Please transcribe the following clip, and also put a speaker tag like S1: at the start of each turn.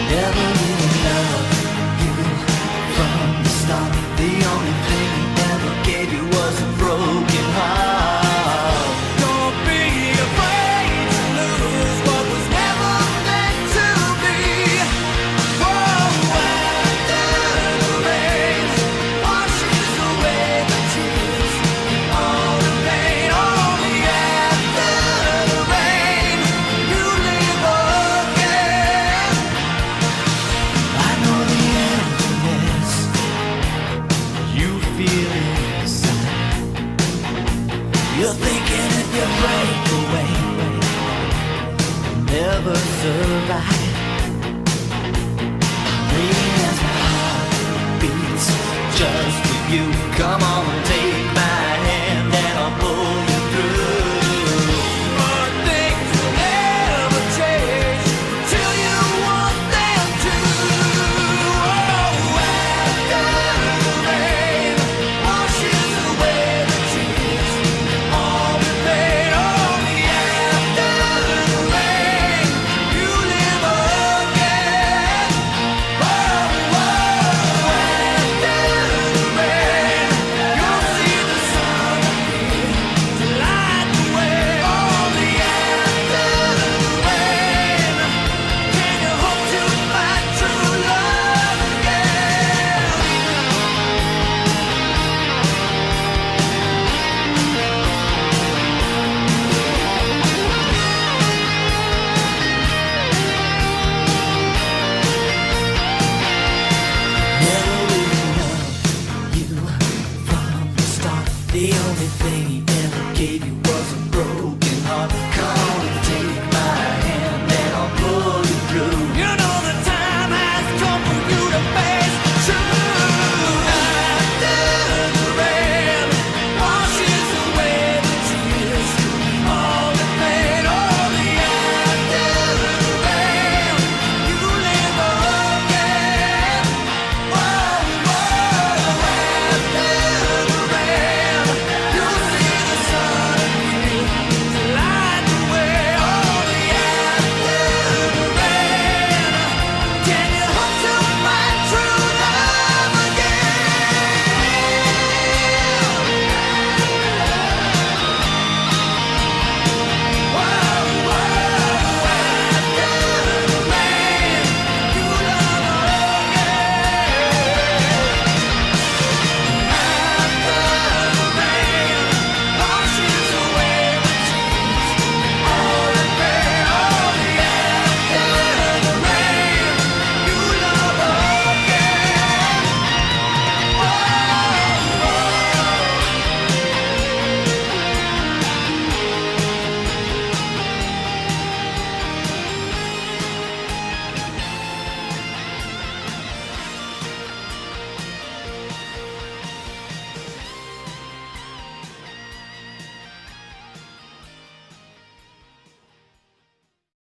S1: Never really loved you from the start. The only thing he ever gave you was a broken heart. Don't be afraid to lose what was never meant to be. Oh, after the rain washes away the tears, all the pain, only after the rain you live again. I know the emptiness you feel inside. You're thinking if you break away, you'll never survive. Reading as my heart beats just for you. Come on.